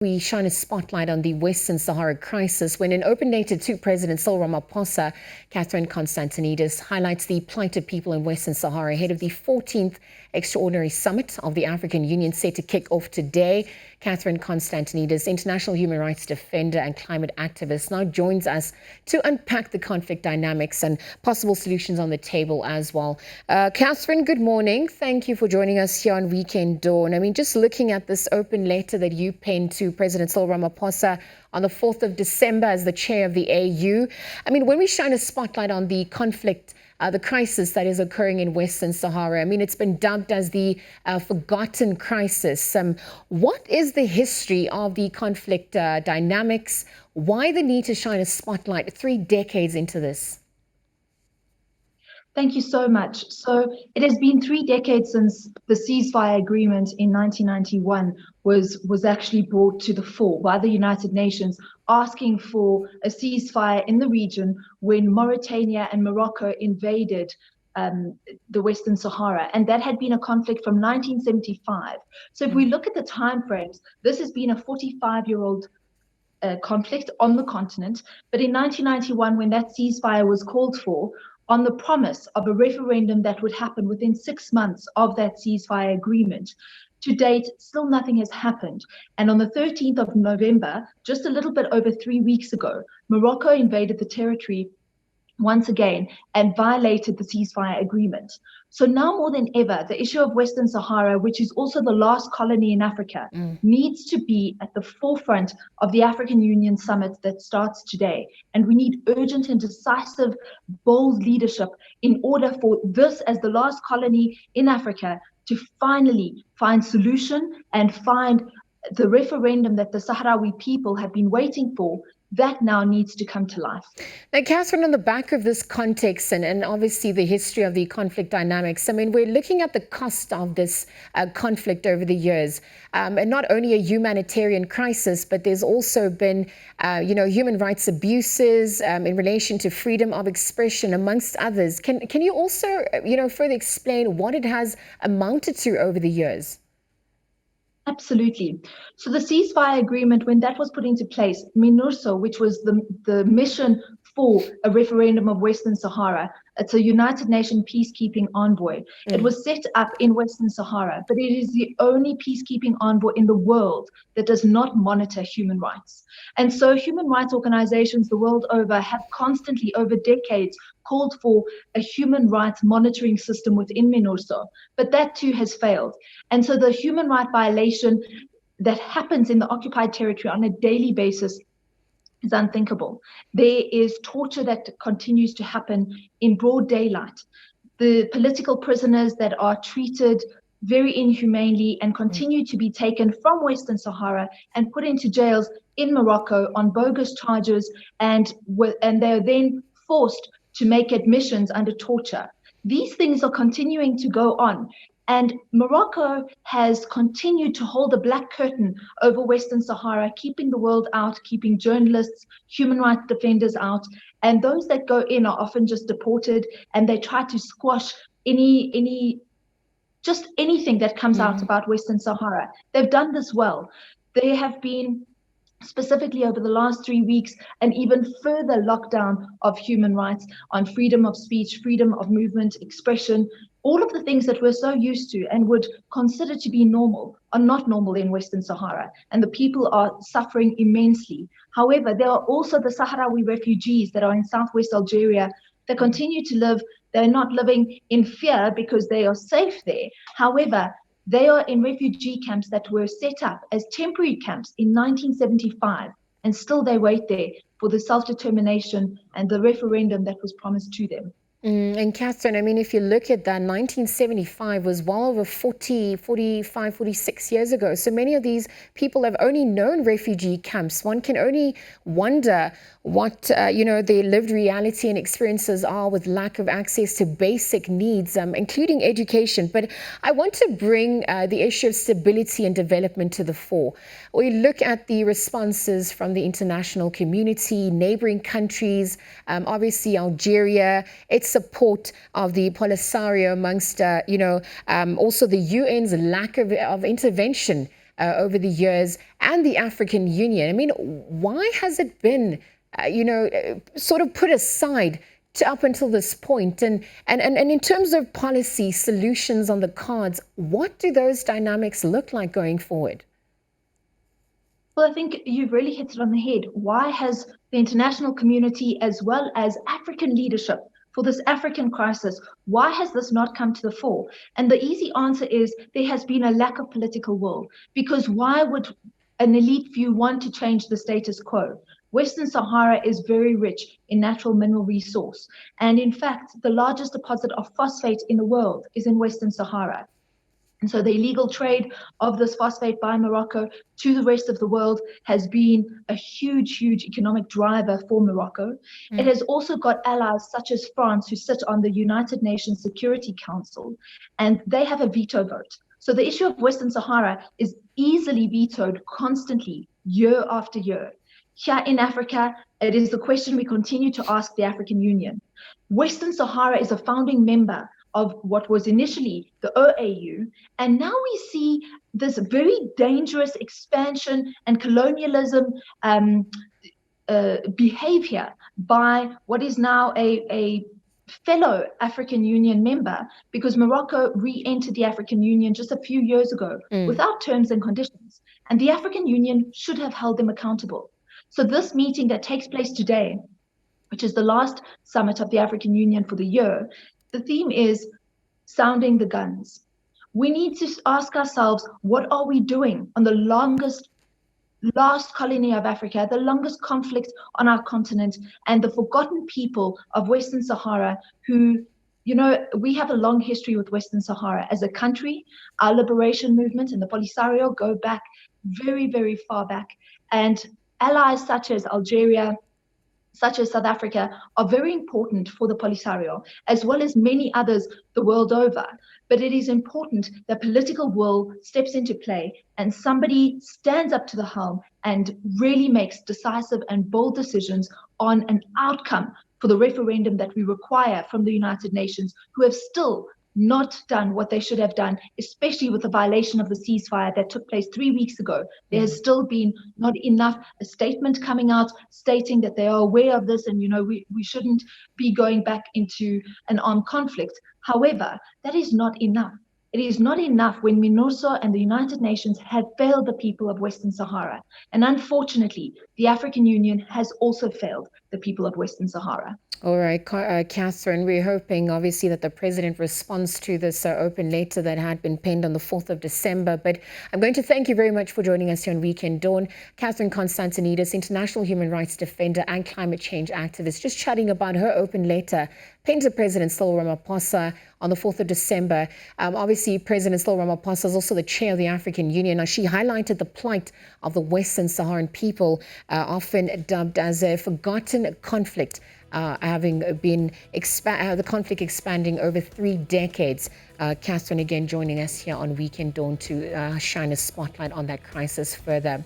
We shine a spotlight on the Western Sahara crisis when, in open letter to President Cyril Ramaphosa, Catherine Constantinides highlights the plight of people in Western Sahara ahead of the 14th Extraordinary Summit of the African Union set to kick off today. Catherine Constantinides, international human rights defender and climate activist, now joins us to unpack the conflict dynamics and possible solutions on the table as well. Catherine, good morning. Thank you for joining us here on Weekend Dawn. I mean, just looking at this open letter that you penned to President Cyril Ramaphosa on the 4th of December as the chair of the AU. I mean, when we shine a spotlight on the conflict, the crisis that is occurring in Western Sahara, I mean, it's been dubbed as the forgotten crisis. What is the history of the conflict dynamics? Why the need to shine a spotlight 3 decades into this? Thank you so much. So it has been 3 decades since the ceasefire agreement in 1991 was actually brought to the fore by the United Nations, asking for a ceasefire in the region when Mauritania and Morocco invaded the Western Sahara, and that had been a conflict from 1975. So if we look at the timeframes, this has been a 45-year-old conflict on the continent. But in 1991, when that ceasefire was called for, on the promise of a referendum that would happen within 6 months of that ceasefire agreement, to date, still nothing has happened. And on the 13th of November, just a little bit over 3 weeks ago, Morocco invaded the territory once again and violated the ceasefire agreement. So now more than ever, the issue of Western Sahara, which is also the last colony in Africa, needs to be at the forefront of the African Union summit that starts today. And we need urgent and decisive, bold leadership in order for this, as the last colony in Africa, to finally find solution and find the referendum that the Sahrawi people have been waiting for. That now needs to come to life. Now, Catherine, on the back of this context and obviously the history of the conflict dynamics, I mean, we're looking at the cost of this conflict over the years, and not only a humanitarian crisis, but there's also been, human rights abuses in relation to freedom of expression, amongst others. Can you also, further explain what it has amounted to over the years? Absolutely. So the ceasefire agreement, when that was put into place, MINURSO, which was the mission for a referendum of Western Sahara, it's a United Nations peacekeeping envoy. It was set up in Western Sahara, but it is the only peacekeeping envoy in the world that does not monitor human rights. And so human rights organizations the world over have constantly, over decades, called for a human rights monitoring system within MINURSO, but that too has failed. And so the human rights violation that happens in the occupied territory on a daily basis is unthinkable. There is torture that continues to happen in broad daylight. The political prisoners that are treated very inhumanely and continue to be taken from Western Sahara and put into jails in Morocco on bogus charges, and they're then forced to make admissions under torture. These things are continuing to go on. And Morocco has continued to hold a black curtain over Western Sahara, keeping the world out, keeping journalists, human rights defenders out. And those that go in are often just deported, and they try to squash anything that comes out about Western Sahara. They've done this well. They have been, specifically over the last 3 weeks, an even further lockdown of human rights on freedom of speech, freedom of movement, expression. All of the things that we're so used to and would consider to be normal are not normal in Western Sahara, and the people are suffering immensely. However, there are also the Sahrawi refugees that are in southwest Algeria that continue to live. They're not living in fear because they are safe there. However, they are in refugee camps that were set up as temporary camps in 1975, and still they wait there for the self-determination and the referendum that was promised to them. And Catherine, I mean, if you look at that, 1975 was well over 45, 46 years ago. So many of these people have only known refugee camps. One can only wonder what, their lived reality and experiences are with lack of access to basic needs, including education. But I want to bring the issue of stability and development to the fore. We look at the responses from the international community, neighboring countries, obviously Algeria, its support of the Polisario amongst, also the UN's lack of intervention over the years, and the African Union. I mean, why has it been, sort of put aside up until this point? And in terms of policy solutions on the cards, what do those dynamics look like going forward? Well, I think you've really hit it on the head. Why has the international community, as well as African leadership for this African crisis, why has this not come to the fore? And the easy answer is there has been a lack of political will. Because why would an elite few want to change the status quo? Western Sahara is very rich in natural mineral resource. And in fact, the largest deposit of phosphate in the world is in Western Sahara. And so the illegal trade of this phosphate by Morocco to the rest of the world has been a huge, huge economic driver for Morocco. It has also got allies such as France, who sit on the United Nations Security Council, and they have a veto vote. So the issue of Western Sahara is easily vetoed constantly, year after year. Here in Africa, it is the question we continue to ask the African Union. Western Sahara is a founding member of what was initially the OAU, and now we see this very dangerous expansion and colonialism behavior by what is now a fellow African Union member, because Morocco re-entered the African Union just a few years ago without terms and conditions, and the African Union should have held them accountable. So this meeting that takes place today, which is the last summit of the African Union for the year, the theme is sounding the guns. We need to ask ourselves, what are we doing on the last colony of Africa, the longest conflict on our continent, and the forgotten people of Western Sahara who, we have a long history with Western Sahara as a country. Our liberation movement and the Polisario go back very, very far back. And allies such as Algeria, such as South Africa, are very important for the Polisario, as well as many others the world over. But it is important that political will steps into play and somebody stands up to the helm and really makes decisive and bold decisions on an outcome for the referendum that we require from the United Nations, who have still not done what they should have done, especially with the violation of the ceasefire that took place 3 weeks ago. There has still been not enough a statement coming out stating that they are aware of this, and we shouldn't be going back into an armed conflict. However, that is not enough. It is not enough when MINURSO and the United Nations have failed the people of Western Sahara. And unfortunately, the African Union has also failed the people of Western Sahara. All right, Catherine, we're hoping obviously that the president responds to this open letter that had been penned on the 4th of December. But I'm going to thank you very much for joining us here on Weekend Dawn. Catherine Constantinides, international human rights defender and climate change activist, just chatting about her open letter penned to President Cyril Ramaphosa on the 4th of December. Obviously, President Cyril Ramaphosa is also the chair of the African Union. Now, she highlighted the plight of the Western Saharan people, often dubbed as a forgotten conflict, having been the conflict expanding over 3 decades. Catherine again joining us here on Weekend Dawn to shine a spotlight on that crisis further.